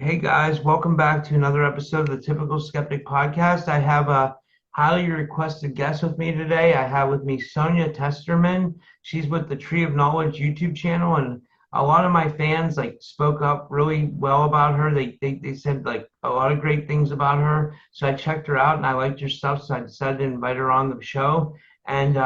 Hey guys, welcome back to another episode of the Typical Skeptic Podcast. I have a highly requested guest with me today. I have with me Sonia Testerman. She's with the Tree of Knowledge YouTube channel, and a lot of my fans spoke up really well about her. They said a lot of great things about her. So I checked her out and I liked her stuff, so I decided to invite her on the show. And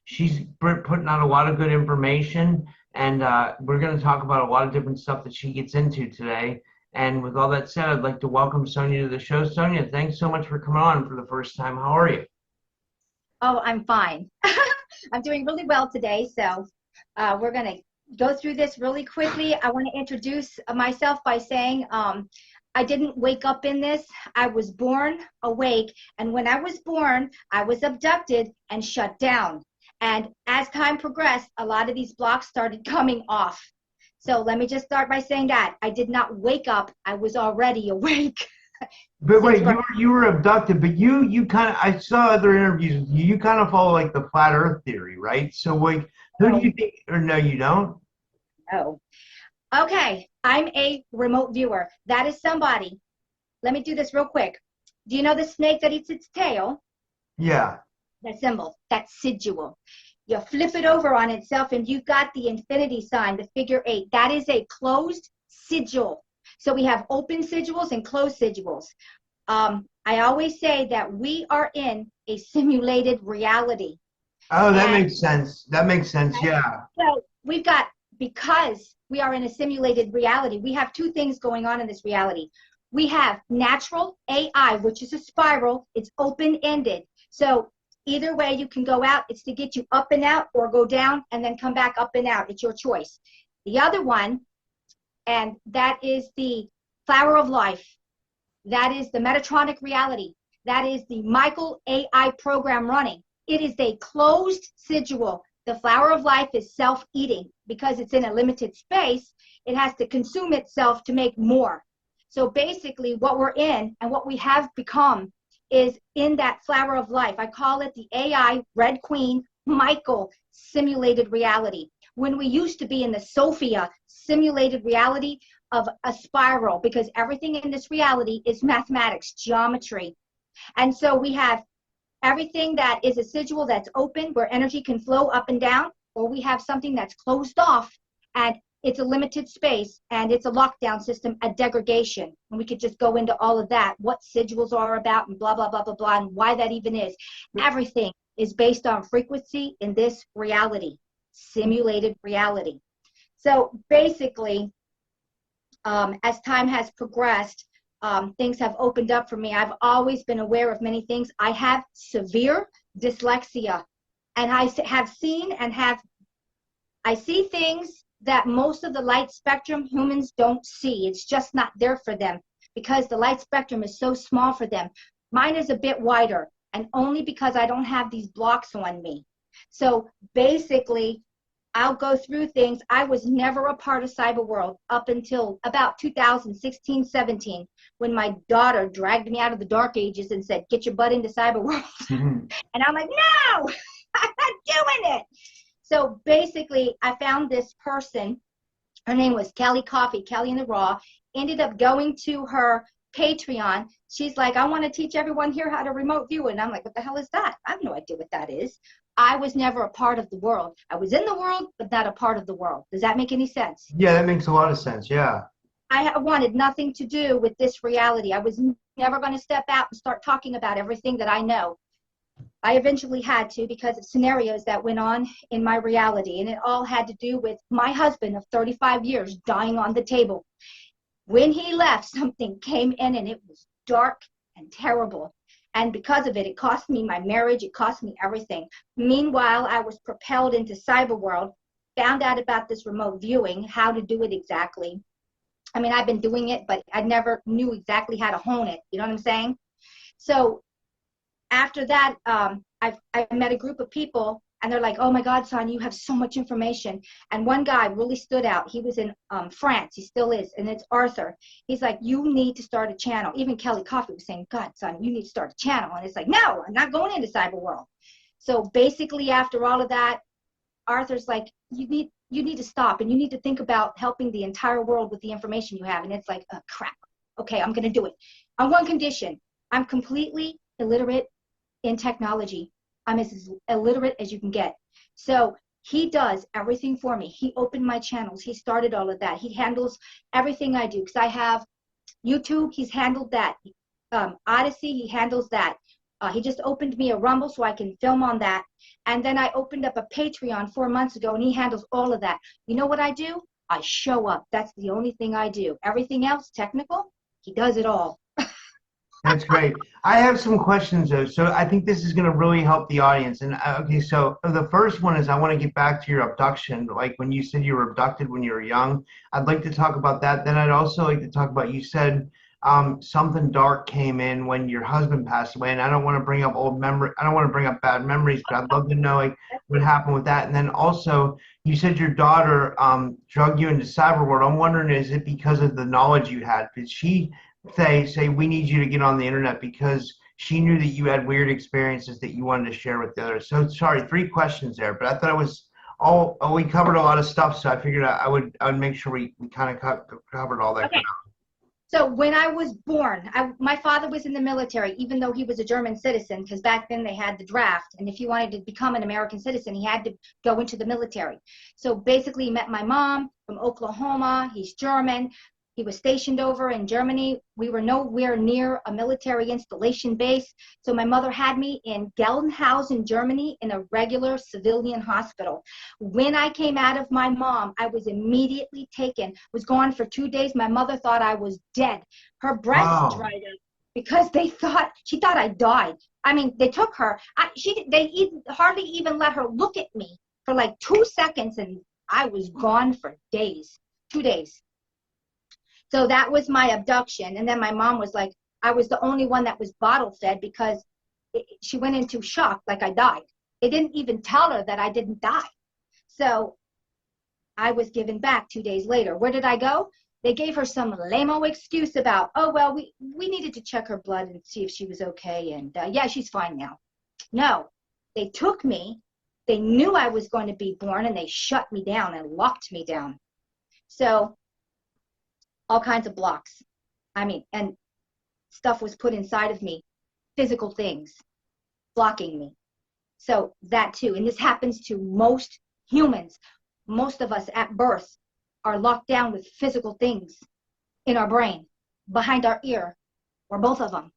she's putting out a lot of good information. And we're going to talk about a lot of different stuff that she gets into today. And with all that said, I'd like to welcome Sonia to the show. Sonia, thanks so much for coming on for the first time. How are you? Oh, I'm fine. I'm doing really well today. So we're going to go through this really quickly. I want to introduce myself by saying I didn't wake up in this. I was born awake. And when I was born, I was abducted and shut down. And as time progressed, a lot of these blocks started coming off. So let me just start by saying that I did not wake up. I was already awake. But wait, you were abducted, but you kind of, I saw other interviews with you. You kind of follow the flat Earth theory, right? So who do you think, or no, you don't? No. Okay, I'm a remote viewer. That is somebody. Let me do this real quick. Do you know the snake that eats its tail? Yeah. That symbol, that sigil. You flip it over on itself and you've got the infinity sign, the figure 8. That is a closed sigil. So we have open sigils and closed sigils. I always say that we are in a simulated reality. Oh, that makes sense. That makes sense, okay? yeah. So we've got, because we are in a simulated reality, we have two things going on in this reality. We have natural AI, which is a spiral. It's open-ended. So either way you can go out, it's to get you up and out or go down and then come back up and out. It's your choice. The other one, and that is the flower of life. That is the Metatronic reality. That is the Michael AI program running. It is a closed sigil. The flower of life is self-eating because it's in a limited space. It has to consume itself to make more. So basically what we're in and what we have become is in that flower of life. I call it the AI Red Queen Michael simulated reality. When we used to be in the Sophia simulated reality of a spiral, because everything in this reality is mathematics, geometry. And so we have everything that is a sigil that's open where energy can flow up and down, or we have something that's closed off and it's a limited space and it's a lockdown system, a degradation. And we could just go into all of that, what sigils are about and blah, blah, blah, blah, blah, and why that even is. Everything is based on frequency in this reality, simulated reality. So basically, as time has progressed, things have opened up for me. I've always been aware of many things. I have severe dyslexia, and I have seen and I see things that most of the light spectrum humans don't see. It's just not there for them because the light spectrum is so small for them. Mine is a bit wider, and only because I don't have these blocks on me. So basically, I'll go through things. I was never a part of cyber world up until about 2016, 17, when my daughter dragged me out of the dark ages and said, get your butt into cyber world. Mm-hmm. And I'm like, no, I'm not doing it. So basically, I found this person. Her name was Kelly Coffee, Kelly in the Raw. Ended up going to her Patreon. She's like, I want to teach everyone here how to remote view. And I'm like, what the hell is that? I have no idea what that is. I was never a part of the world. I was in the world, but not a part of the world. Does that make any sense? Yeah, that makes a lot of sense, yeah. I wanted nothing to do with this reality. I was never going to step out and start talking about everything that I know. I eventually had to because of scenarios that went on in my reality, and it all had to do with my husband of 35 years dying on the table. When he left, something came in and it was dark and terrible. And because of it, it cost me my marriage, it cost me everything. Meanwhile, I was propelled into cyber world, found out about this remote viewing, how to do it exactly. I mean, I've been doing it, but I never knew exactly how to hone it. You know what I'm saying? So after that, I met a group of people, and they're like, oh my God, son, you have so much information. And one guy really stood out. He was in France. He still is. And it's Arthur. He's like, you need to start a channel. Even Kelly Coffee was saying, God, son, you need to start a channel. And it's like, no, I'm not going into cyber world. So basically, after all of that, Arthur's like, you you need to stop and you need to think about helping the entire world with the information you have. And it's like, oh, crap. Okay, I'm going to do it. On one condition, I'm completely illiterate in technology. I'm as illiterate as you can get. So he does everything for me. He opened my channels. He started all of that. He handles everything I do because I have YouTube. He's handled that. Odyssey, he handles that. He just opened me a Rumble so I can film on that. And then I opened up a Patreon 4 months ago, and he handles all of that. You know what I do? I show up. That's the only thing I do. Everything else, technical, he does it all. That's great. I have some questions, though. So I think this is going to really help the audience. And okay, so the first one is I want to get back to your abduction. Like when you said you were abducted when you were young, I'd like to talk about that. Then I'd also like to talk about, you said something dark came in when your husband passed away. And I don't want to bring up old memory. I don't want to bring up bad memories, but I'd love to know like what happened with that. And then also you said your daughter drugged you into cyber world. I'm wondering, is it because of the knowledge you had? Did she say we need you to get on the internet because she knew that you had weird experiences that you wanted to share with the others? So sorry, 3 questions there, but I thought it was all we covered a lot of stuff, so I figured I would make sure we kind of covered all that. Okay. So when I was born, my father was in the military, even though he was a German citizen, because back then they had the draft, and if you wanted to become an American citizen, he had to go into the military. So basically he met my mom from Oklahoma. He's German. He was stationed over in Germany. We were nowhere near a military installation base. So my mother had me in Gelnhausen, Germany, in a regular civilian hospital. When I came out of my mom, I was immediately taken, was gone for 2 days. My mother thought I was dead. Her breasts dried up because she thought I died. I mean, they took her. They hardly even let her look at me for like 2 seconds, and I was gone for days, 2 days. So that was my abduction. And then my mom was like, I was the only one that was bottle fed because she went into shock like I died. They didn't even tell her that I didn't die. So I was given back 2 days later. Where did I go? They gave her some lame-o excuse about, oh, well, we needed to check her blood and see if she was okay. And yeah, she's fine now. No, they took me. They knew I was going to be born, and they shut me down and locked me down. So all kinds of blocks. I mean, and stuff was put inside of me, physical things, blocking me. So that too, and this happens to most humans. Most of us at birth are locked down with physical things in our brain, behind our ear, or both of them.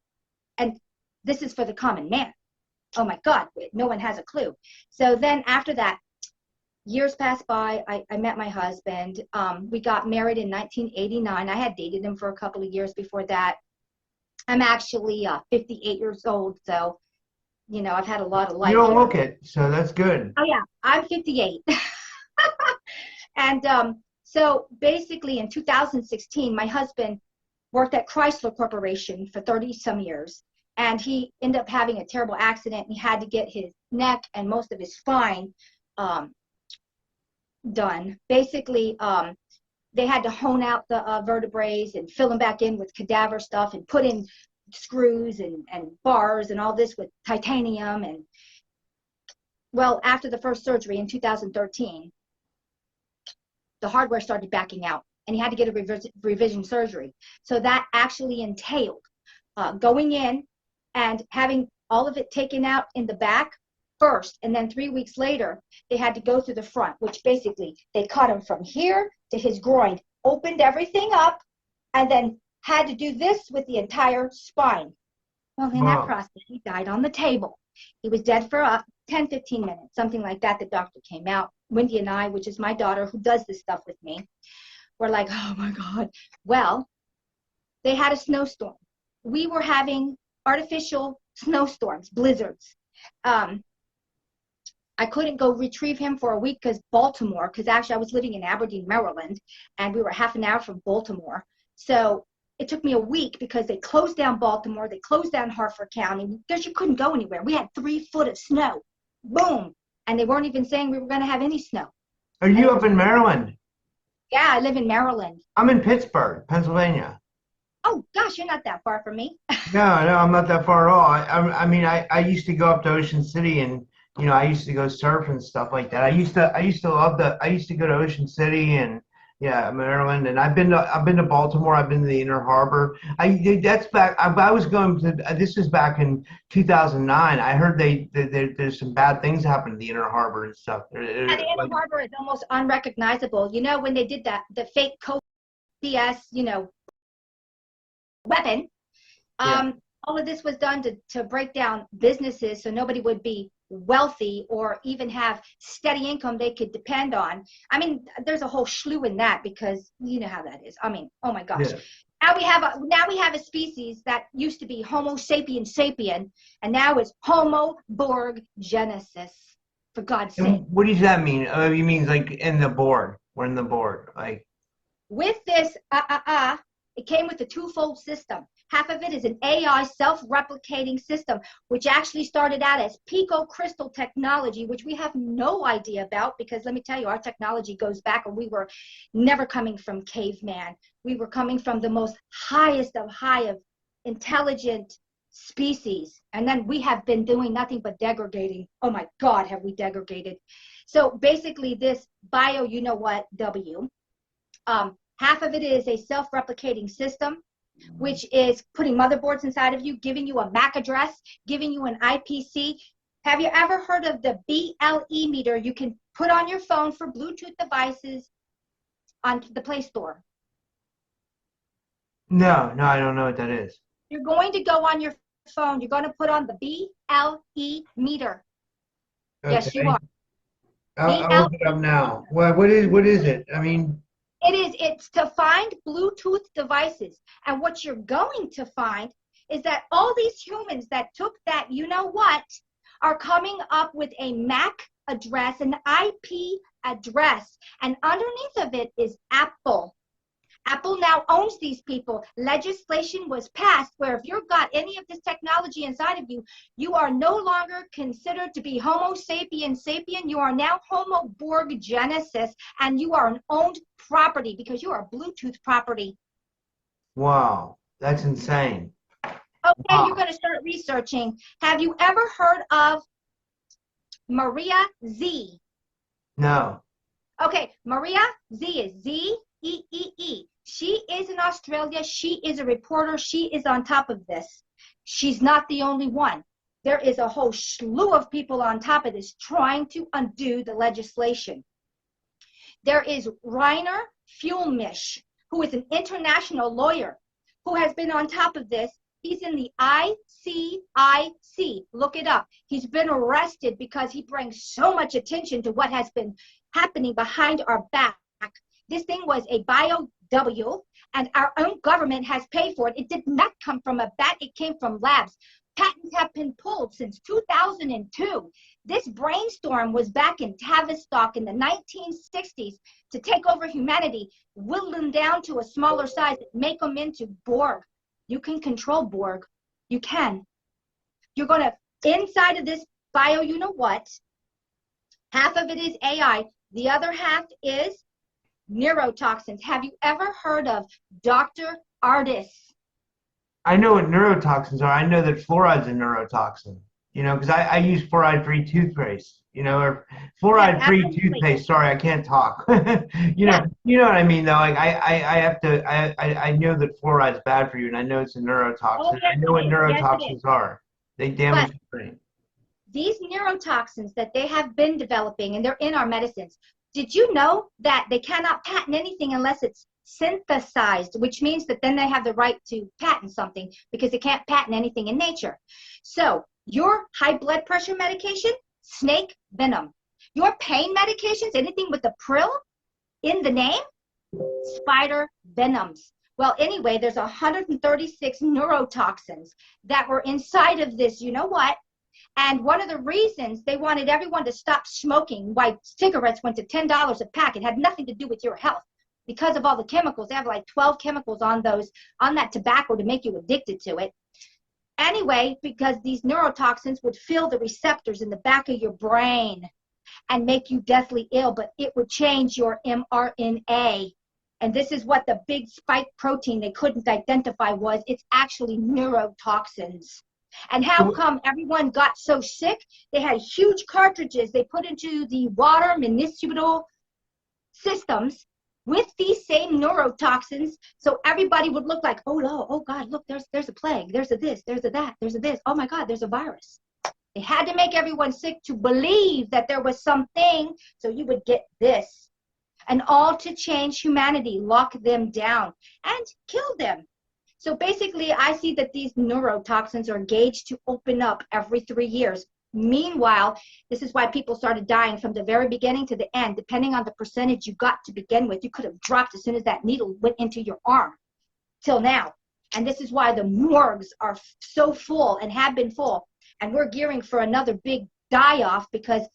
And this is for the common man. Oh my God, no one has a clue. So then after that, years passed by. I met my husband. We got married in 1989. I had dated him for a couple of years before that. I'm actually 58 years old, so, you know, I've had a lot of life. You don't here. look it, so that's good. Oh, yeah, I'm 58. And so basically in 2016, my husband worked at Chrysler Corporation for 30-some years, and he ended up having a terrible accident. He had to get his neck and most of his spine done. Basically, they had to hone out the vertebrae and fill them back in with cadaver stuff and put in screws and bars and all this with titanium. And well, after the first surgery in 2013, the hardware started backing out, and he had to get a revision surgery. So that actually entailed going in and having all of it taken out in the back first, and then 3 weeks later they had to go through the front, which basically they cut him from here to his groin, opened everything up, and then had to do this with the entire spine. Well, in that process, he died on the table. He was dead for 10-15 minutes, something like that. The doctor came out. Wendy and I, which is my daughter who does this stuff with me, were like, oh my God. Well, they had a snowstorm. We were having artificial snowstorms, blizzards. I couldn't go retrieve him for a week because actually I was living in Aberdeen, Maryland, and we were half an hour from Baltimore. So it took me a week because they closed down Baltimore, they closed down Harford County because you couldn't go anywhere. We had 3 foot of snow, boom, and they weren't even saying we were going to have any snow. Are you up in Maryland? Yeah, I live in Maryland. I'm in Pittsburgh, Pennsylvania. Oh gosh, you're not that far from me. No, I'm not that far at all. I mean, I used to go up to Ocean City and I used to go surf and stuff like that. I used to love I used to go to Ocean City and yeah, Maryland, and I've been to Baltimore. I've been to the Inner Harbor. That's back. I was going to. This was back in 2009. I heard there's some bad things happen in the Inner Harbor and stuff. And the Inner Harbor is almost unrecognizable. You know, when they did the fake BS, weapon, Yeah. all of this was done to break down businesses so nobody would be wealthy or even have steady income they could depend on. I mean, there's a whole slew in that because you know how that is. I mean, oh my gosh. Yeah. Now we have a species that used to be Homo sapiens sapien, and now it's Homo Borg Genesis. For God's sake. And what does that mean? You mean like in the board? We're in the board, like. With this, it came with a twofold system. Half of it is an AI self-replicating system, which actually started out as pico crystal technology, which we have no idea about because let me tell you, our technology goes back and we were never coming from caveman. We were coming from the most highest of high of intelligent species. And then we have been doing nothing but degrading. Oh my God, have we degraded. So basically this W, half of it is a self-replicating system, which is putting motherboards inside of you, giving you a MAC address, giving you an IPC. Have you ever heard of the BLE meter you can put on your phone for Bluetooth devices on the Play Store? No, I don't know what that is. You're going to go on your phone. You're going to put on the BLE meter. Okay. Yes, you are. I'll look it up now. What is it? I mean. It's to find Bluetooth devices. And what you're going to find is that all these humans that took that, you know what, are coming up with a MAC address, an IP address. And underneath of it is Apple. Apple now owns these people. Legislation was passed where if you've got any of this technology inside of you, you are no longer considered to be Homo sapiens sapien. You are now Homo Borg Genesis, and you are an owned property because you are Bluetooth property. Wow, that's insane. Okay, Wow. You're going to start researching. Have you ever heard of Maria Z? No. Okay, Maria Z is Z-E-E-E. She is in Australia. She is a reporter. She is on top of this. She's not the only one. There is a whole slew of people on top of this trying to undo the legislation. There is Rainer Fulmish, who is an international lawyer who has been on top of this. He's in the ICIC. Look it up. He's been arrested because he brings so much attention to what has been happening behind our back. This thing was a bio-W, and our own government has paid for it. It did not come from a bat. It came from labs. Patents have been pulled since 2002. This brainstorm was back in Tavistock in the 1960s to take over humanity, whittle them down to a smaller size, make them into Borg. You can control Borg. You can. You're going to, inside of this bio, you know what? Half of it is AI. The other half is neurotoxins. Have you ever heard of Dr. Ardis? I know what neurotoxins are. I know that fluoride's a neurotoxin, because I use fluoride-free toothpaste, or fluoride-free toothpaste. Sorry, I can't talk. You know what I mean, though. Like I know that fluoride's bad for you, and I know it's a neurotoxin. Oh, yes, I know what neurotoxins yes, are. They damage the brain. These neurotoxins that they have been developing, and they're in our medicines, did you know that they cannot patent anything unless it's synthesized, which means that then they have the right to patent something because they can't patent anything in nature. So your high blood pressure medication, snake venom. Your pain medications, anything with the prill in the name, spider venoms. Well, anyway, there's 136 neurotoxins that were inside of this, you know what? And one of the reasons they wanted everyone to stop smoking, why cigarettes went to $10 a pack, it had nothing to do with your health. Because of all the chemicals, they have like 12 chemicals on that tobacco to make you addicted to it. Anyway, because these neurotoxins would fill the receptors in the back of your brain and make you deathly ill, but it would change your mRNA. And this is what the big spike protein they couldn't identify was. It's actually neurotoxins. And how come everyone got so sick? They had huge cartridges they put into the water municipal systems with these same neurotoxins, so everybody would look like, oh no, oh God, look, there's a plague, there's a this, there's a that, there's a this, oh my God, there's a virus. They had to make everyone sick to believe that there was something, so you would get this. And all to change humanity, lock them down, and kill them. So basically, I see that these neurotoxins are gauged to open up every 3 years. Meanwhile, this is why people started dying from the very beginning to the end, depending on the percentage you got to begin with. You could have dropped as soon as that needle went into your arm till now. And this is why the morgues are so full and have been full. And we're gearing for another big die-off because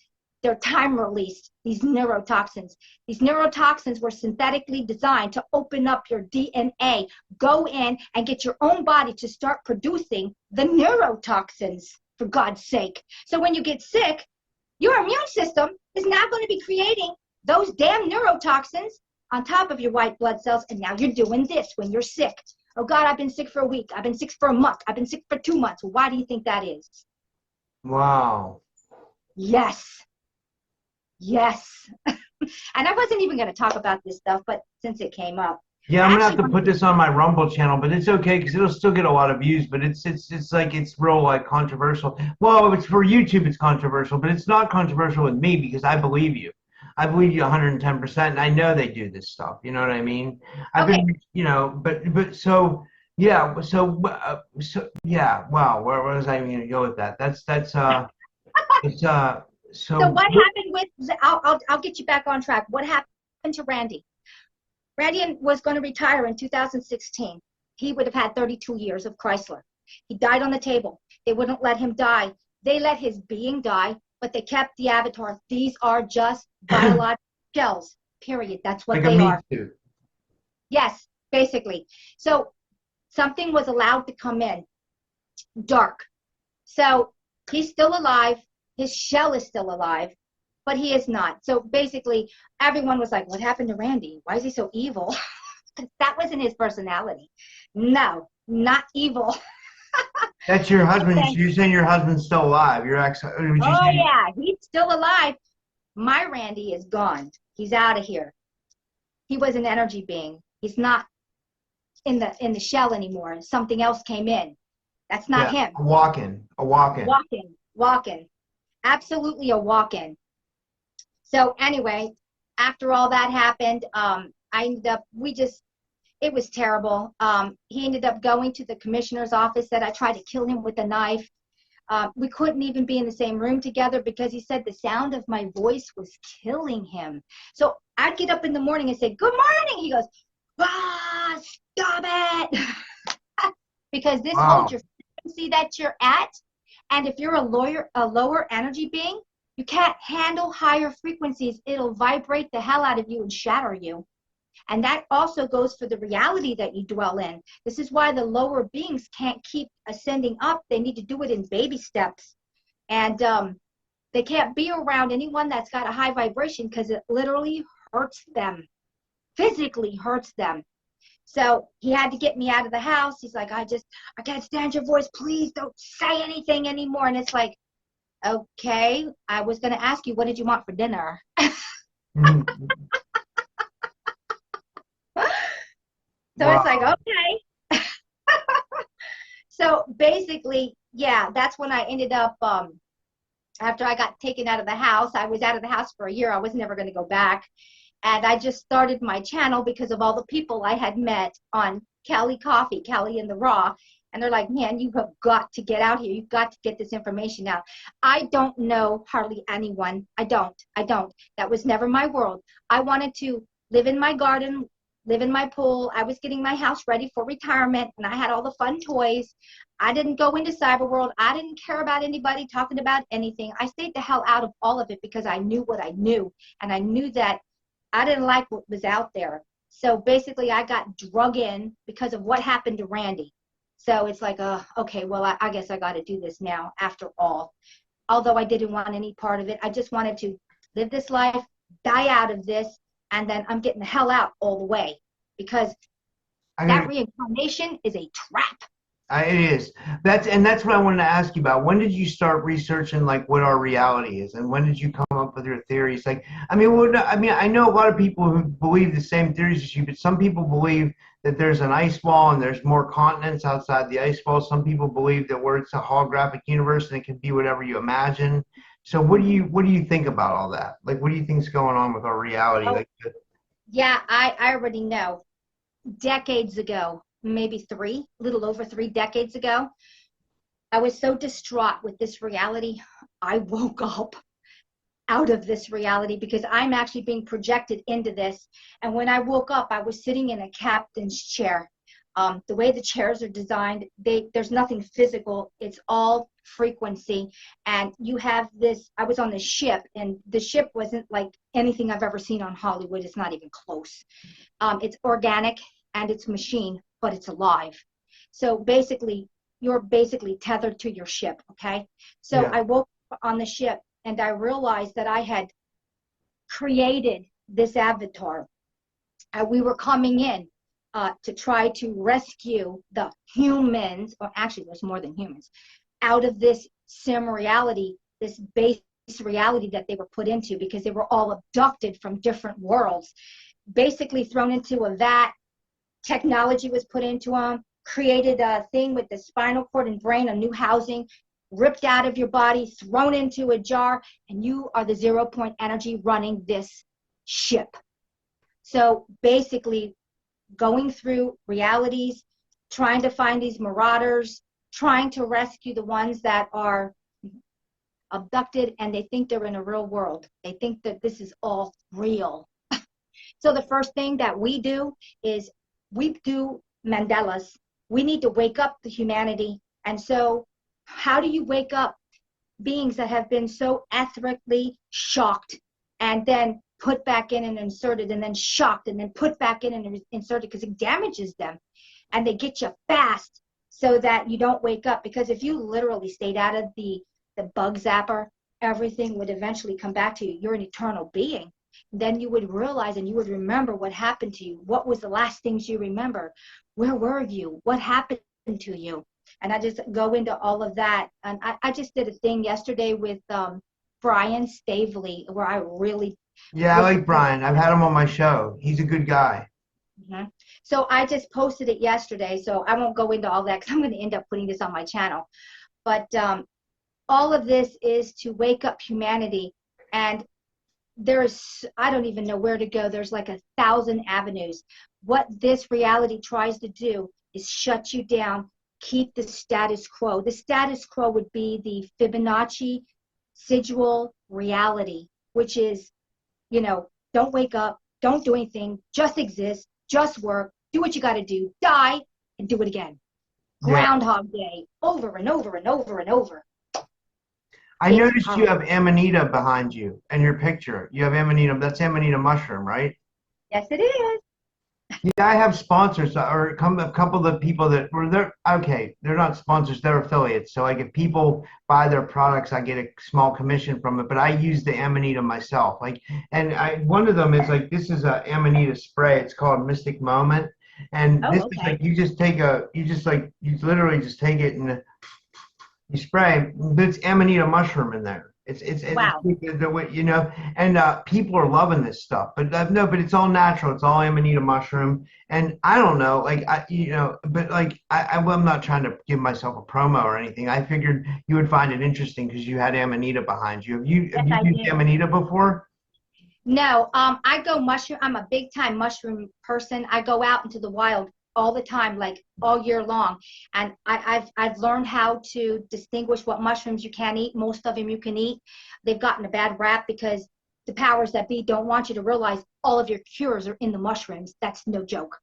they're time released, these neurotoxins. These neurotoxins were synthetically designed to open up your DNA, go in and get your own body to start producing the neurotoxins, for God's sake. So when you get sick, your immune system is now going to be creating those damn neurotoxins on top of your white blood cells, and now you're doing this when you're sick. Oh God, I've been sick for a week. I've been sick for a month. I've been sick for 2 months. Why do you think that is? Wow. Yes. Yes. And I wasn't even going to talk about this stuff, but since it came up. Yeah, I'm gonna have to put this on my Rumble channel, but it's okay because it'll still get a lot of views. But it's like it's real like controversial. Well, if it's for YouTube, it's controversial, but it's not controversial with me because I believe you. I believe you 110%, and I know they do this stuff. You know what I mean? I've been, you know, but so yeah, so yeah. Wow, where was I even gonna go with that? That's it's So what happened with? I'll get you back on track. What happened to Randy? Randy was going to retire in 2016. He would have had 32 years of Chrysler. He died on the table. They wouldn't let him die. They let his being die, but they kept the avatar. These are just biological shells, period. That's what like they are. Suit. Yes, basically. So something was allowed to come in, dark. So he's still alive. His shell is still alive. But he is not. So basically, everyone was like, what happened to Randy? Why is he so evil? That wasn't his personality. No, not evil. That's your husband. So you're saying your husband's still alive. Your ex. Oh, yeah, he's still alive. My Randy is gone. He's out of here. He was an energy being. He's not in the shell anymore. Something else came in. That's not him. A walk-in. Walk-in. Absolutely a walk-in. So anyway, after all that happened, I ended up, it was terrible. He ended up going to the commissioner's office, said I tried to kill him with a knife. We couldn't even be in the same room together because he said the sound of my voice was killing him. So I'd get up in the morning and say, good morning. He goes, stop it. Because this holds your frequency that you're at. And if you're a lower energy being, you can't handle higher frequencies. It'll vibrate the hell out of you and shatter you. And that also goes for the reality that you dwell in. This is why the lower beings can't keep ascending up. They need to do it in baby steps. And they can't be around anyone that's got a high vibration because it literally hurts them, physically hurts them. So he had to get me out of the house. He's like, I can't stand your voice. Please don't say anything anymore. And it's like, okay, I was going to ask you, what did you want for dinner? So it's like, okay. So basically, yeah, that's when I ended up, after I got taken out of the house, I was out of the house for a year. I was never going to go back. And I just started my channel because of all the people I had met on Cali Coffee, Cali in the Raw. And they're like, man, you have got to get out here. You've got to get this information out. I don't know hardly anyone. I don't. That was never my world. I wanted to live in my garden, live in my pool. I was getting my house ready for retirement, and I had all the fun toys. I didn't go into cyber world. I didn't care about anybody talking about anything. I stayed the hell out of all of it because I knew what I knew, and I knew that I didn't like what was out there. So basically, I got drug in because of what happened to Randy. So it's like, okay, well, I guess I got to do this now after all. Although I didn't want any part of it. I just wanted to live this life, die out of this, and then I'm getting the hell out all the way because that reincarnation is a trap. It is. That's what I wanted to ask you about. When did you start researching like what our reality is, and when did you come up with your theories? Like, I mean, I know a lot of people who believe the same theories as you, but some people believe that there's an ice wall and there's more continents outside the ice wall. Some people believe that it's a holographic universe and it can be whatever you imagine. So, what do you think about all that? Like, what do you think's going on with our reality? Oh, Like, yeah, I already know. Decades ago, maybe a little over 3 decades ago, I was so distraught with this reality. I woke up out of this reality because I'm actually being projected into this. And when I woke up, I was sitting in a captain's chair. The way the chairs are designed, there's nothing physical. It's all frequency. And you have this, I was on the ship, and the ship wasn't like anything I've ever seen on Hollywood. It's not even close. It's organic and it's machine, but it's alive. So basically, you're basically tethered to your ship, okay? So yeah, I woke up on the ship and I realized that I had created this avatar. We were coming in to try to rescue the humans, or actually there's more than humans, out of this sim reality, this base reality that they were put into, because they were all abducted from different worlds, basically thrown into a vat. Technology was put into them, created a thing with the spinal cord and brain, a new housing, ripped out of your body, thrown into a jar, and you are the 0 point energy running this ship. So basically, going through realities, trying to find these marauders, trying to rescue the ones that are abducted and they think they're in a real world. They think that this is all real. So the first thing that we do is we do Mandalas. We need to wake up the humanity. And so how do you wake up beings that have been so ethically shocked and then put back in and inserted, and then shocked and then put back in and inserted, because it damages them, and they get you fast so that you don't wake up? Because if you literally stayed out of the bug zapper, everything would eventually come back to you. You're an eternal being. Then you would realize and you would remember what happened to you. What was the last things you remember? Where were you? What happened to you? And I just go into all of that. And I just did a thing yesterday with Brian Stavely, where I really yeah, I like Brian. I've had him on my show. He's a good guy. Mm-hmm. So I just posted it yesterday, so I won't go into all that because I'm going to end up putting this on my channel. But all of this is to wake up humanity. And I don't even know where to go. There's like 1,000 avenues. What this reality tries to do is shut you down, keep the status quo. The status quo would be the Fibonacci residual reality, which is, don't wake up, don't do anything, just exist, just work, do what you got to do, die, and do it again. Yeah. Groundhog Day, over and over and over and over. I noticed you have Amanita behind you and your picture. You have Amanita. That's Amanita mushroom, right? Yes, it is. Yeah, I have sponsors, or a couple of the people that were there. Okay, they're not sponsors; they're affiliates. So, like, if people buy their products, I get a small commission from it. But I use the Amanita myself. One of them is like, this is a Amanita spray. It's called Mystic Moment, and this is like you literally just take it and you spray. There's Amanita mushroom in there. It's wow. the way, and people are loving this stuff. But no, but it's all natural. It's all Amanita mushroom, and I don't know, I'm not trying to give myself a promo or anything. I figured you would find it interesting because you had Amanita behind you. Have you used Amanita before? No, I go mushroom. I'm a big time mushroom person. I go out into the wild all the time, like all year long. And I've learned how to distinguish what mushrooms you can eat. Most of them you can eat. They've gotten a bad rap because the powers that be don't want you to realize all of your cures are in the mushrooms. That's no joke.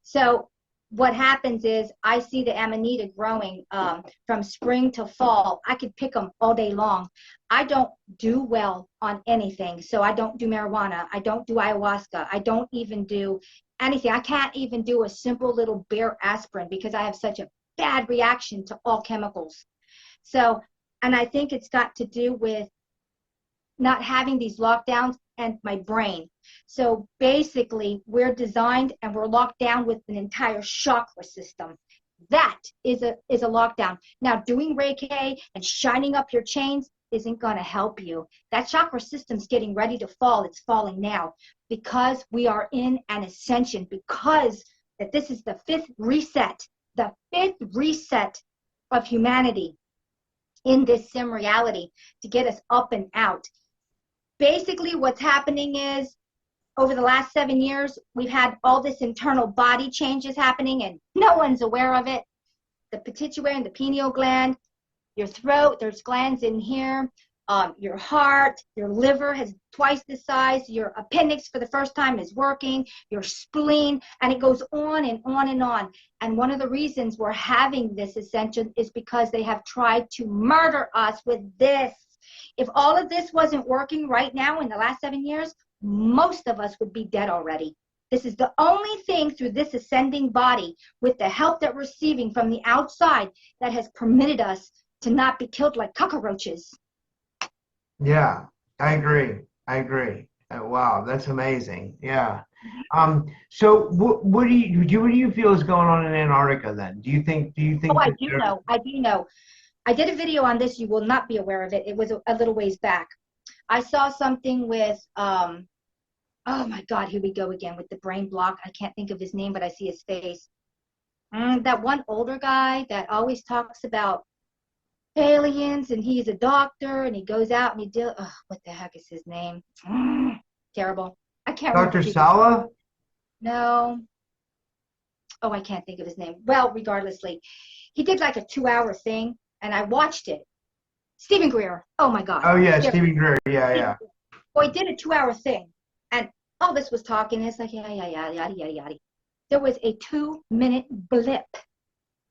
So what happens is I see the Amanita growing from spring to fall. I could pick them all day long. I don't do well on anything. So I don't do marijuana. I don't do ayahuasca. I don't even do anything. I can't even do a simple little bare aspirin because I have such a bad reaction to all chemicals. So, and I think it's got to do with not having these lockdowns and my brain. So basically we're designed and we're locked down with an entire chakra system. That is a lockdown. Now, doing Reiki and shining up your chains isn't going to help you. That chakra system's getting ready to fall. It's falling now because we are in an ascension, because that this is the fifth reset of humanity in this sim reality to get us up and out. Basically, what's happening is over the last 7 years, we've had all this internal body changes happening and no one's aware of it. The pituitary and the pineal gland, your throat, there's glands in here, your heart, your liver has twice the size, your appendix for the first time is working, your spleen, and it goes on and on and on. And one of the reasons we're having this ascension is because they have tried to murder us with this. If all of this wasn't working right now in the last 7 years, most of us would be dead already. This is the only thing through this ascending body, with the help that we're receiving from the outside, that has permitted us to not be killed like cockroaches. Yeah, I agree. Wow, that's amazing. Yeah. So what do you feel is going on in Antarctica then? Do you think Oh, I do know. I did a video on this. You will not be aware of it. It was a little ways back. I saw something with, oh my God, here we go again with the brain block. I can't think of his name, but I see his face. That one older guy that always talks about aliens, and he's a doctor, and he goes out and what the heck is his name? Terrible. I can't remember. Dr. Sala? No. Oh, I can't think of his name. Well, regardlessly, he did like a 2-hour thing, and I watched it. Stephen Greer. Oh my God. Oh yeah, Stephen Greer. Yeah. Well, he did a 2-hour thing, and all this was talking. It's like yada. There was a 2-minute blip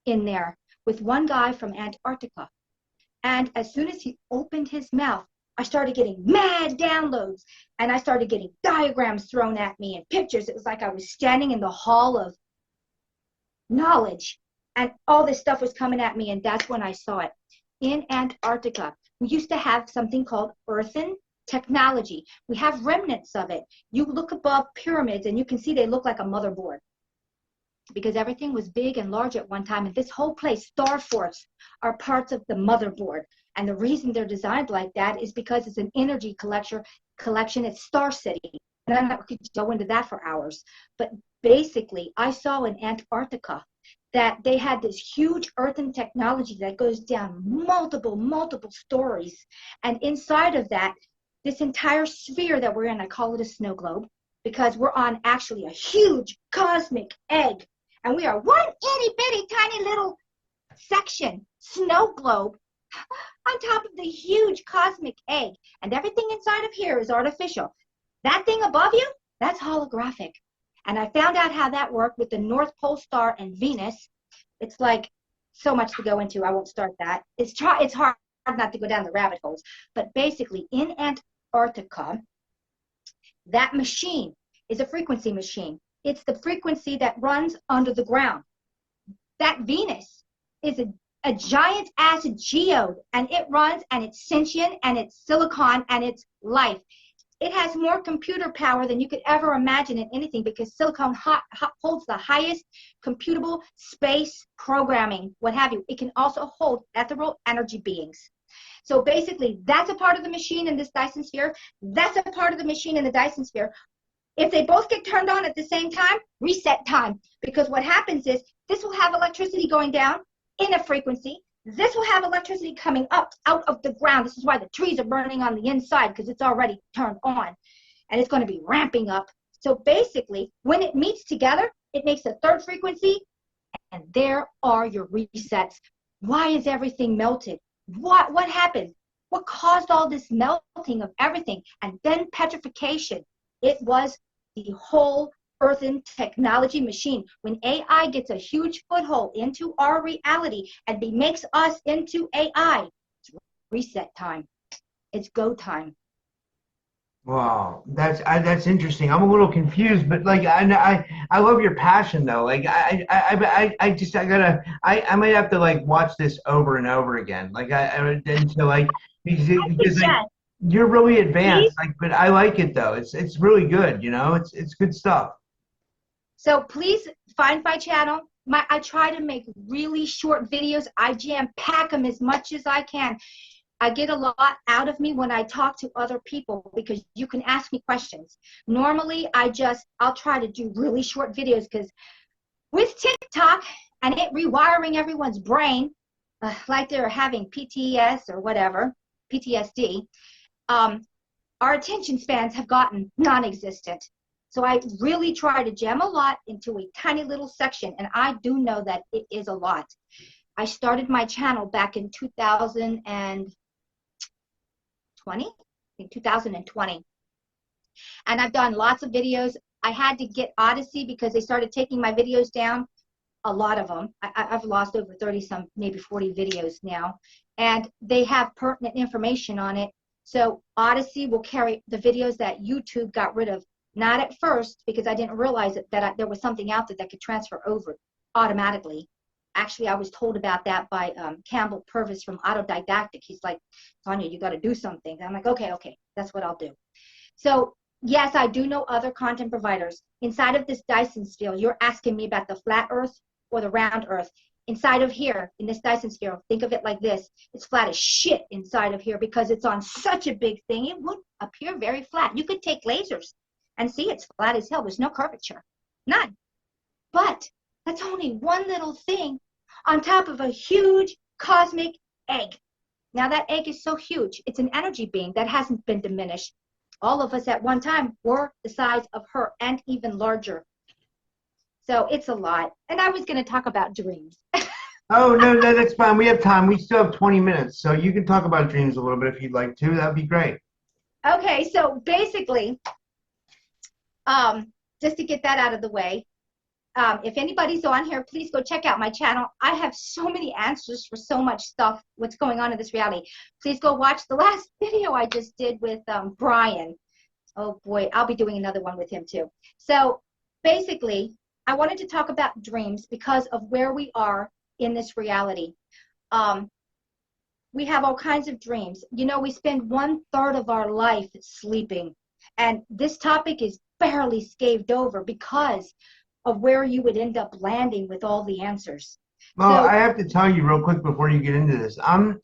in there with one guy from Antarctica, and as soon as he opened his mouth, I started getting mad downloads, and I started getting diagrams thrown at me and pictures. It was like I was standing in the hall of knowledge, and all this stuff was coming at me, and that's when I saw it. In Antarctica, we used to have something called earthen technology. We have remnants of it. You look above pyramids and you can see they look like a motherboard, because everything was big and large at one time. And this whole place, star forts, are parts of the motherboard. And the reason they're designed like that is because it's an energy collection. It's Star City. And I could go into that for hours. But basically, I saw in Antarctica that they had this huge earthen technology that goes down multiple stories. And inside of that, this entire sphere that we're in, I call it a snow globe, because we're on actually a huge cosmic egg. And we are one itty bitty tiny little section, snow globe, on top of the huge cosmic egg. And everything inside of here is artificial. That thing above you, that's holographic. And I found out how that worked with the North Pole Star and Venus. It's like so much to go into. I won't start that. It's hard not to go down the rabbit holes. But basically, in Antarctica, that machine is a frequency machine. It's the frequency that runs under the ground. That Venus is a giant acid geode, and it runs, and it's sentient, and it's silicon, and it's life. It has more computer power than you could ever imagine in anything, because silicon holds the highest computable space programming, what have you. It can also hold ethereal energy beings. So basically, that's a part of the machine in this Dyson sphere. That's a part of the machine in the Dyson sphere. If they both get turned on at the same time, reset time. Because what happens is this will have electricity going down in a frequency. This will have electricity coming up out of the ground. This is why the trees are burning on the inside, because it's already turned on. And it's going to be ramping up. So basically, when it meets together, it makes a third frequency. And there are your resets. Why is everything melted? What happened? What caused all this melting of everything? And then petrification. It was the whole earthen technology machine. When AI gets a huge foothold into our reality and makes us into AI, it's reset time. It's go time. Wow, that's interesting. I'm a little confused, but like I love your passion though. Like I might have to like watch this over and over again. Like until like because like, you're really advanced. Like, but I like it though. It's really good. You know, it's good stuff. So please find my channel. I try to make really short videos. I jam pack them as much as I can. I get a lot out of me when I talk to other people because you can ask me questions. Normally, I'll try to do really short videos because with TikTok and it rewiring everyone's brain, like they're having PTS or whatever, PTSD, our attention spans have gotten non-existent. So I really try to jam a lot into a tiny little section, and I do know that it is a lot. I started my channel back in 2020, and I've done lots of videos. I had to get Odyssey because they started taking my videos down, a lot of them. I've lost over 30 some, maybe 40 videos now, and they have pertinent information on it. So Odyssey will carry the videos that YouTube got rid of, not at first because I didn't realize that there was something out there that could transfer over automatically. Actually, I was told about that by Campbell Purvis from Autodidactic. He's like, Sonia, you got to do something. And I'm like, okay, that's what I'll do. So yes, I do know other content providers. Inside of this Dyson sphere, you're asking me about the flat earth or the round earth. Inside of here, in this Dyson sphere, think of it like this. It's flat as shit inside of here because it's on such a big thing. It would appear very flat. You could take lasers and see it's flat as hell. There's no curvature, none. But that's only one little thing on top of a huge cosmic egg. Now that egg is so huge, it's an energy being that hasn't been diminished. All of us at one time were the size of her and even larger. So it's a lot. And I was going to talk about dreams. Oh, no, that's fine. We have time. We still have 20 minutes. So you can talk about dreams a little bit if you'd like to. That would be great. Okay, so basically, just to get that out of the way, if anybody's on here, please go check out my channel. I have so many answers for so much stuff, what's going on in this reality. Please go watch the last video I just did with Brian. Oh boy, I'll be doing another one with him too. So basically, I wanted to talk about dreams because of where we are in this reality. We have all kinds of dreams. You know, we spend 1/3 of our life sleeping. And this topic is barely scathed over because of where you would end up landing with all the answers. Well, So, I have to tell you real quick before you get into this. I'm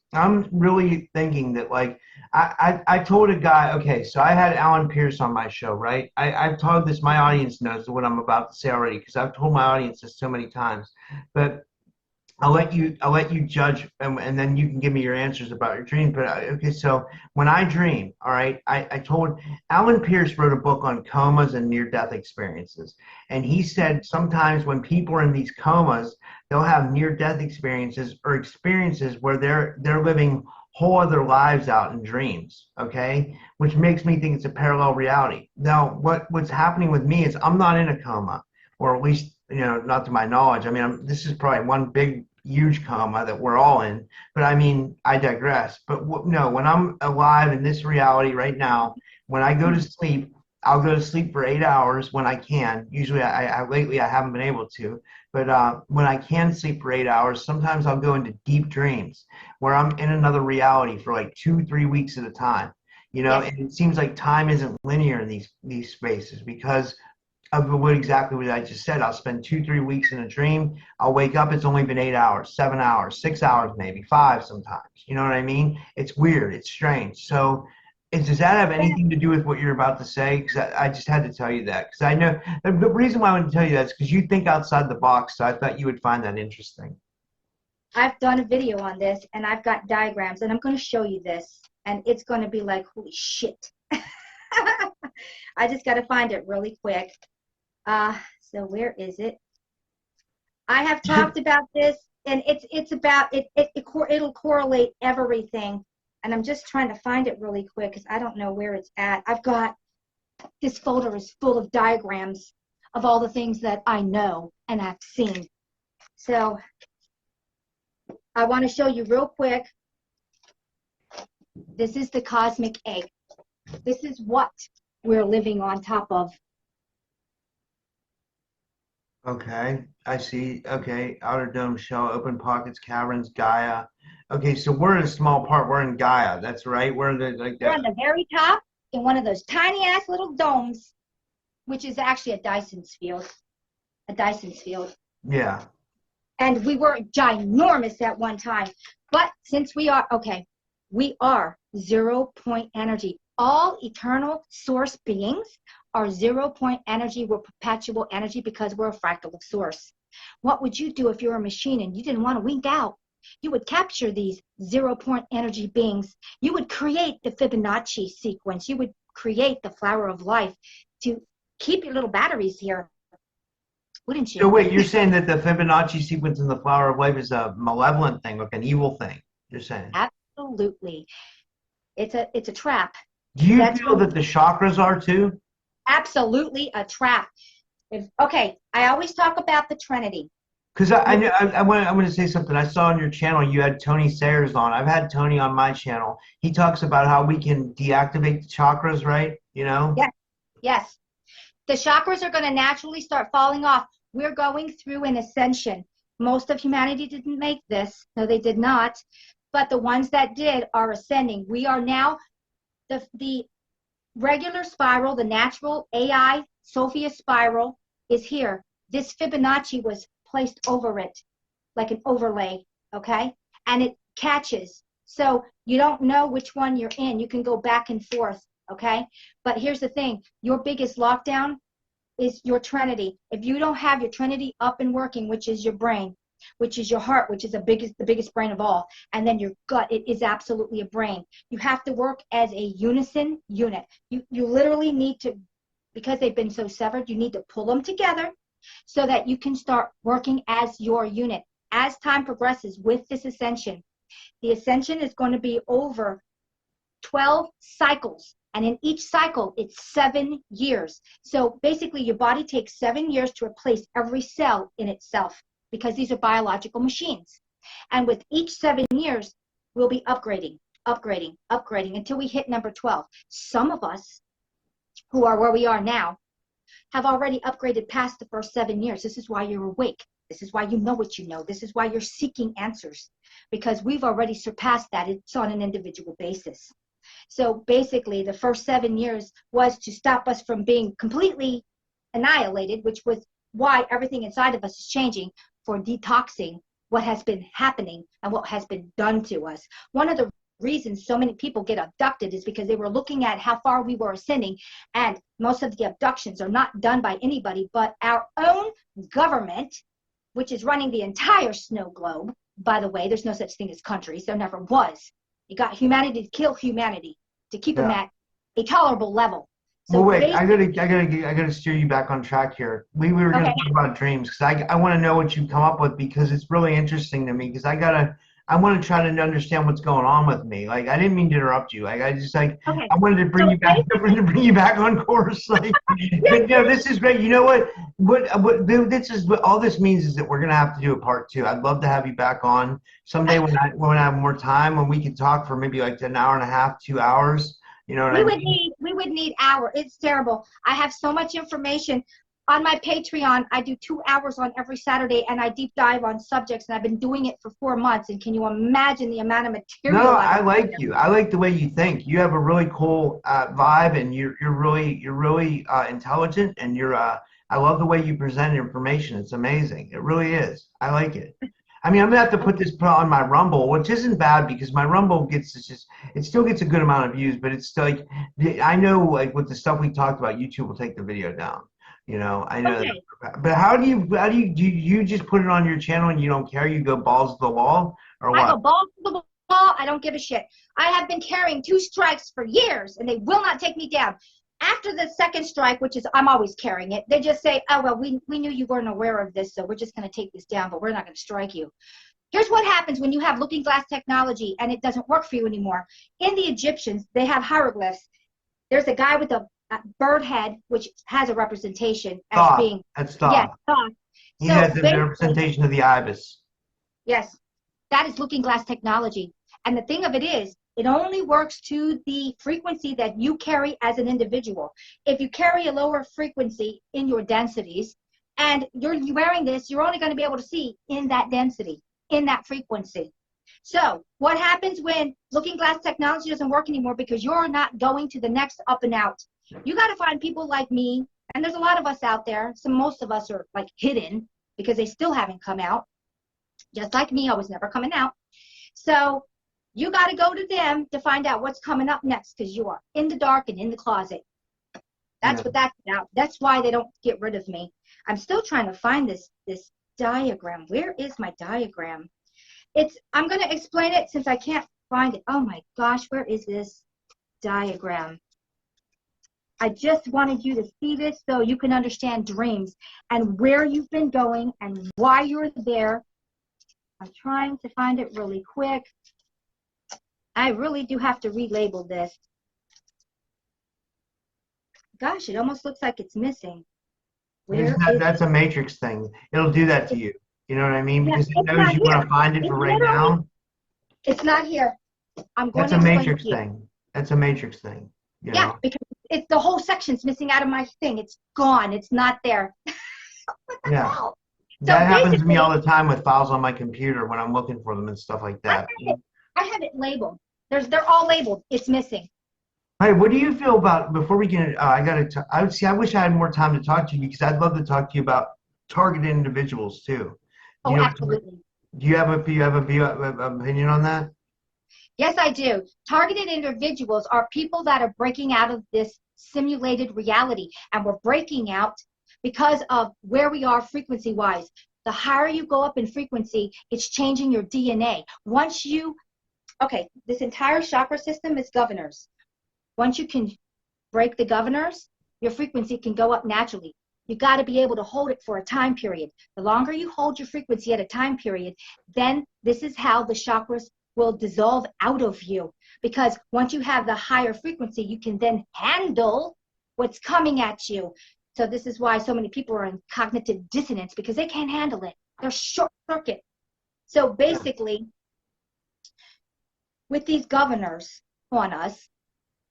really thinking that, like, I told a guy, okay, so I had Alan Pierce on my show, right? I've told this, my audience knows what I'm about to say already because I've told my audience this so many times. But I'll let you judge, and then you can give me your answers about your dream. But okay, so when I dream, all right, I told Alan Pierce wrote a book on comas and near-death experiences, and he said sometimes when people are in these comas, they'll have near-death experiences or experiences where they're living whole other lives out in dreams, okay, which makes me think it's a parallel reality. Now, what's happening with me is I'm not in a coma, or at least, not to my knowledge. I mean, this is probably one big huge coma that we're all in, but I mean, I digress. But no, when I'm alive in this reality right now, when I go to sleep, I'll go to sleep for 8 hours when I can. Usually lately I haven't been able to, but when I can sleep for 8 hours, sometimes I'll go into deep dreams where I'm in another reality for like 2-3 weeks at a time. yes, And it seems like time isn't linear in these spaces because of exactly what I just said. I'll spend 2-3 weeks in a dream. I'll wake up. It's only been 8 hours, 7 hours, 6 hours, maybe 5 sometimes. You know what I mean? It's weird. It's strange. So does that have anything to do with what you're about to say? Because I just had to tell you that. Because I know the reason why I wanted to tell you that is because you think outside the box. So I thought you would find that interesting. I've done a video on this, and I've got diagrams, and I'm going to show you this, and it's going to be like, holy shit. I just got to find it really quick. So where is it? I have talked about this, and it's about it'll correlate everything, and I'm just trying to find it really quick because I don't know where it's at. I've got this folder is full of diagrams of all the things that I know and I've seen. So I want to show you real quick. This is the cosmic egg. This is what we're living on top of. Okay, I see. Okay, outer dome shell, open pockets, caverns, Gaia. Okay, so we're in a small part. We're in Gaia. That's right. We're in We're on the very top in one of those tiny ass little domes, which is actually a Dyson sphere. a Dyson's field. Yeah. And we were ginormous at one time. But since we are 0-point energy. All eternal source beings are 0-point energy. We're perpetual energy because we're a fractal of source. What would you do if you're a machine and you didn't want to wink out? You would capture these 0-point energy beings. You would create the Fibonacci sequence. You would create the flower of life to keep your little batteries here. Wouldn't you? So wait, you're saying that the Fibonacci sequence in the flower of life is a malevolent thing, like an evil thing, you're saying? Absolutely. It's a trap. Do you feel that the chakras are too? Absolutely a trap. I always talk about the Trinity. Because I want to say something. I saw on your channel you had Tony Sayers on. I've had Tony on my channel. He talks about how we can deactivate the chakras, right? You know? Yes. The chakras are going to naturally start falling off. We're going through an ascension. Most of humanity didn't make this. No, they did not. But the ones that did are ascending. We are now the regular spiral, the natural AI Sophia spiral is here. This Fibonacci was placed over it like an overlay, okay? And it catches. So you don't know which one you're in. You can go back and forth, okay? But here's the thing. Your biggest lockdown is your Trinity. If you don't have your Trinity up and working, which is your brain, which is your heart, which is the biggest brain of all, and then your gut, it is absolutely a brain. You have to work as a unison unit. You literally need to, because they've been so severed, you need to pull them together so that you can start working as your unit. As time progresses with this ascension, the ascension is going to be over 12 cycles. And in each cycle, it's 7 years. So basically, your body takes 7 years to replace every cell in itself, because these are biological machines. And with each 7 years, we'll be upgrading until we hit number 12. Some of us who are where we are now have already upgraded past the first 7 years. This is why you're awake. This is why you know what you know. This is why you're seeking answers, because we've already surpassed that. It's on an individual basis. So basically, the first 7 years was to stop us from being completely annihilated, which was why everything inside of us is changing, for detoxing what has been happening and what has been done to us. One of the reasons so many people get abducted is because they were looking at how far we were ascending, and most of the abductions are not done by anybody but our own government, which is running the entire snow globe. By the way, there's no such thing as countries. There never was. You got humanity to kill humanity to keep them at a tolerable level. So well, wait, I gotta steer you back on track here. We were gonna talk about dreams, because I want to know what you come up with, because it's really interesting to me. Because I want to try to understand what's going on with me. Like, I didn't mean to interrupt you. Like, I just I wanted to bring you back. To bring you back on course. Like, but no, this is great. You know what? What this is? What all this means is that we're gonna have to do a part 2. I'd love to have you back on someday when I have more time, when we can talk for maybe like an hour and a half, 2 hours. You know what I mean? We would need hours. It's terrible. I have so much information. On my Patreon, I do 2 hours on every Saturday, and I deep dive on subjects, and I've been doing it for 4 months. And can you imagine the amount of material? No, I like you. I like the way you think. You have a really cool vibe, and you're really intelligent, and I love the way you present information. It's amazing. It really is. I like it. I mean, I'm gonna have to put this on my Rumble, which isn't bad, because my Rumble it still gets a good amount of views, but it's still like, I know, like, with the stuff we talked about, YouTube will take the video down. You know, I know. Okay. But how do you just put it on your channel and you don't care? You go balls to the wall, or what? I go balls to the wall. I don't give a shit. I have been carrying 2 strikes for years, and they will not take me down. After the second strike, which is I'm always carrying it, they just say, oh, well, we knew you weren't aware of this, so we're just going to take this down, but we're not going to strike you. Here's what happens when you have looking glass technology and it doesn't work for you anymore. In the Egyptians, they have hieroglyphs. There's a guy with a bird head, which has a representation as being. That's Thoth. Yes, Thoth. He has the representation of the ibis. Yes, that is looking glass technology. And the thing of it is, it only works to the frequency that you carry as an individual. If you carry a lower frequency in your densities and you're wearing this, you're only going to be able to see in that density, in that frequency. So what happens when looking glass technology doesn't work anymore because you're not going to the next up and out? You got to find people like me And there's a lot of us out there. So most of us are like hidden because they still haven't come out. Just like me, I was never coming out. So you got to go to them to find out what's coming up next, because you are in the dark and in the closet. That's what that's about. That's why they don't get rid of me. I'm still trying to find this diagram. Where is my diagram? I'm going to explain it since I can't find it. Oh my gosh, where is this diagram? I just wanted you to see this so you can understand dreams and where you've been going and why you're there. I'm trying to find it really quick. I really do have to relabel this. Gosh, it almost looks like it's missing. That's a matrix thing. It'll do that to you. You know what I mean? Because it knows you want to find it for right now. It's not here. That's a matrix thing. That's a matrix thing. Yeah, because it's the whole section's missing out of my thing. It's gone. It's not there. Yeah. So that happens to me all the time with files on my computer when I'm looking for them and stuff like that. I have it labeled. They're all labeled. It's missing. Hey, what do you feel about, before we get, I wish I had more time to talk to you, because I'd love to talk to you about targeted individuals too. Oh, absolutely. Do you have an opinion on that? Yes, I do. Targeted individuals are people that are breaking out of this simulated reality, and we're breaking out because of where we are frequency-wise. The higher you go up in frequency, it's changing your DNA. This entire chakra system is governors. Once you can break the governors, your frequency can go up naturally. You got to be able to hold it for a time period. The longer you hold your frequency at a time period, then this is how the chakras will dissolve out of you. Because once you have the higher frequency, you can then handle what's coming at you. So this is why so many people are in cognitive dissonance, because they can't handle it. They're short circuit. So basically, with these governors on us,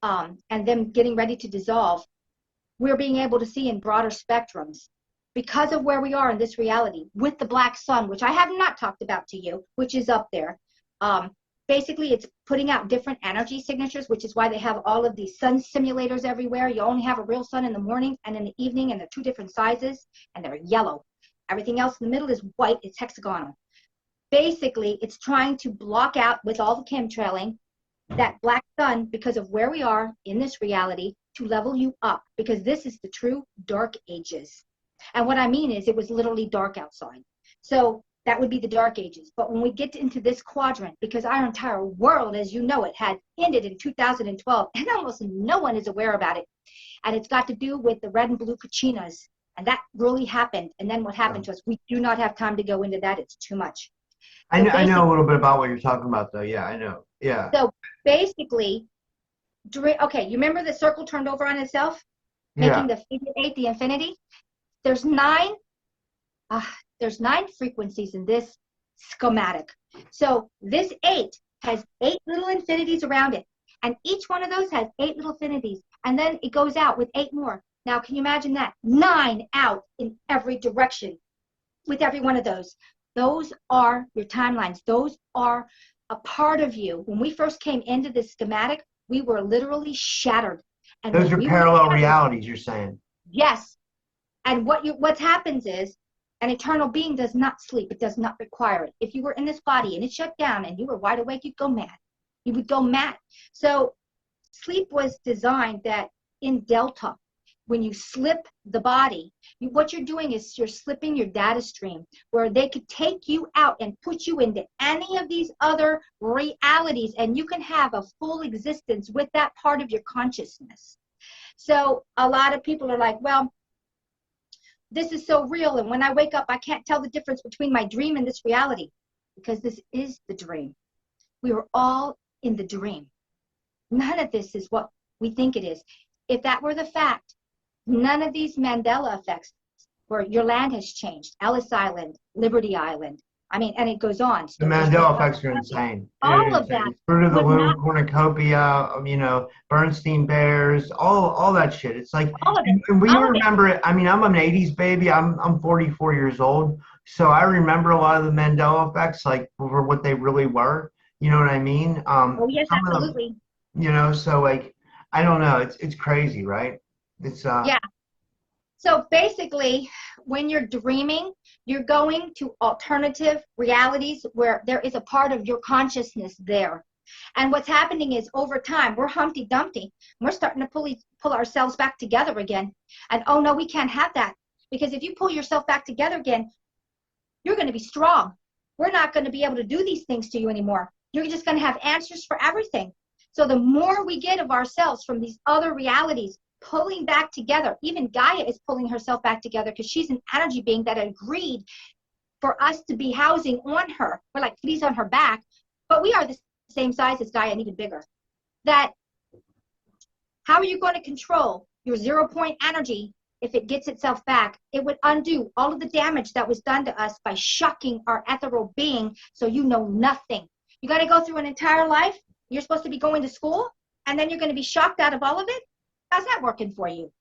and them getting ready to dissolve, we're being able to see in broader spectrums because of where we are in this reality with the black sun, which I have not talked about to you, which is up there. Basically, it's putting out different energy signatures, which is why they have all of these sun simulators everywhere. You only have a real sun in the morning and in the evening, and they're two different sizes, and they're yellow. Everything else in the middle is white. It's hexagonal. Basically, it's trying to block out, with all the chemtrailing, that black sun, because of where we are in this reality, to level you up, because this is the true dark ages. And what I mean is, it was literally dark outside. So that would be the dark ages. But when we get into this quadrant, because our entire world, as you know it, had ended in 2012, and almost no one is aware about it. And it's got to do with the red and blue kachinas. And that really happened. And then what happened to us, we do not have time to go into that. It's too much. I know a little bit about what you're talking about, though. Yeah, I know. Yeah. So basically, okay, you remember the circle turned over on itself, making the figure 8 the infinity? There's nine frequencies in this schematic. So this 8 has 8 little infinities around it, and each one of those has 8 little infinities, and then it goes out with 8 more. Now, can you imagine that? 9 out in every direction with every one of those. Those are your timelines. Those are a part of you. When we first came into this schematic, we were literally shattered. And those are parallel realities, you're saying? Yes. And what happens is, an eternal being does not sleep. It does not require it. If you were in this body and it shut down and you were wide awake, you'd go mad. You would go mad. So sleep was designed that in Delta, when you slip the body, what you're doing is you're slipping your data stream, where they could take you out and put you into any of these other realities, and you can have a full existence with that part of your consciousness. So a lot of people are like, well, this is so real, and when I wake up, I can't tell the difference between my dream and this reality, because this is the dream. We were all in the dream. None of this is what we think it is. If that were the fact, none of these Mandela effects, where your land has changed, Ellis Island, Liberty Island, and it goes on. The Mandela effects are insane. All of that. Fruit of the Loom, cornucopia, Bernstein Bears, all that shit. It's like, and we remember it. I'm an 80s baby. I'm 44 years old. So I remember a lot of the Mandela effects, like, for what they really were. You know what I mean? Yes, absolutely. So like, I don't know. It's crazy, right? It's yeah. So basically, when you're dreaming, you're going to alternative realities where there is a part of your consciousness there. And what's happening is over time, we're Humpty Dumpty. We're starting to pull ourselves back together again. And oh no, we can't have that. Because if you pull yourself back together again, you're going to be strong. We're not going to be able to do these things to you anymore. You're just going to have answers for everything. So the more we get of ourselves from these other realities, pulling back together, even Gaia is pulling herself back together because she's an energy being that agreed for us to be housing on her. We're like fleas on her back, but we are the same size as Gaia and even bigger. That, how are you going to control your 0 point energy if it gets itself back? It would undo all of the damage that was done to us by shucking our ethereal being so you know nothing. You got to go through an entire life. You're supposed to be going to school, and then you're going to be shocked out of all of it? How's that working for you?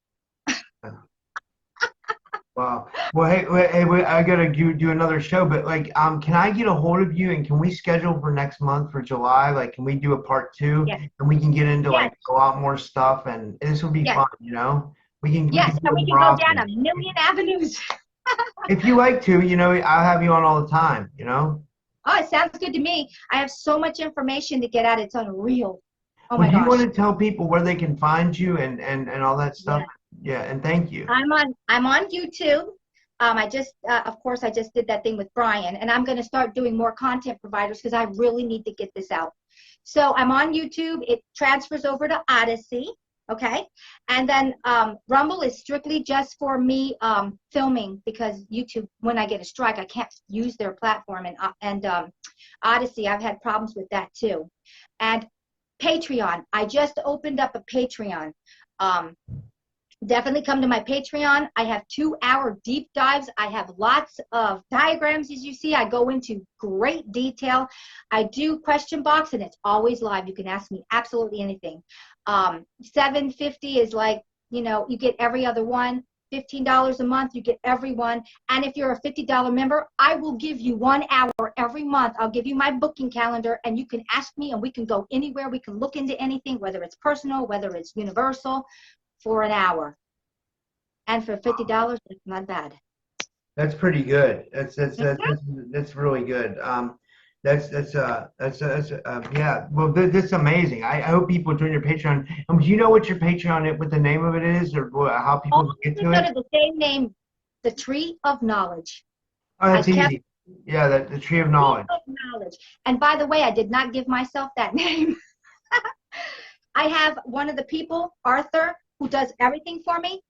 Wow. Well, hey, wait, I gotta do another show, but like, can I get a hold of you and can we schedule for next month for July? Like, can we do a part 2 Yes. and we can get into Yes. like a lot more stuff and this will be Yes. fun, you know? Yes, and we can go down a million avenues. If you like to, you know, I'll have you on all the time, you know? Oh, it sounds good to me. I have so much information to get at. It's unreal. Oh Well, my do you gosh. want to tell people where they can find you and all that stuff? Yeah, and thank you. I'm on YouTube. I just, of course, I just did that thing with Brian, and I'm going to start doing more content providers because I really need to get this out. So I'm on YouTube. It transfers over to Odyssey, okay? And then Rumble is strictly just for me filming because YouTube, when I get a strike, I can't use their platform. And Odyssey, I've had problems with that too. And Patreon, I just opened up a Patreon. Definitely come to my Patreon. I have 2-hour deep dives. I have lots of diagrams, as you see. I go into great detail. I do question box, and it's always live. You can ask me absolutely anything. $7.50 is like, you know, you get every other one. $15 a month, you get every one. And if you're a $50 member, I will give you 1 hour every month. I'll give you my booking calendar, and you can ask me, and we can go anywhere. We can look into anything, whether it's personal, whether it's universal, for an hour. And for $50, it's not bad. That's pretty good. That's really good. Yeah. Well, this is amazing. I hope people join your Patreon. Do you know what your Patreon, what the name of it is, or how people get to it? The same name, the Tree of Knowledge. Oh, that's easy. Yeah, the Tree of Knowledge. Tree of Knowledge. And by the way, I did not give myself that name. I have one of the people, Arthur, who does everything for me.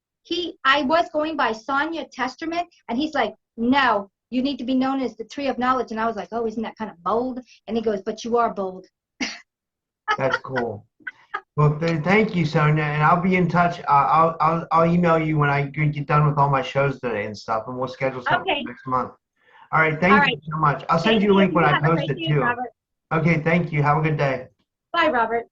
I was going by Sonia Testerman, and he's like, no, you need to be known as the Tree of Knowledge. And I was like, oh, isn't that kind of bold? And he goes, but you are bold. That's cool. Well, thank you, Sonia, and I'll be in touch. I'll email you when I get done with all my shows today and stuff, and we'll schedule something next month. All right, thank you so much. I'll send you a link when I post it too. Okay, thank you. Have a good day. Bye, Robert.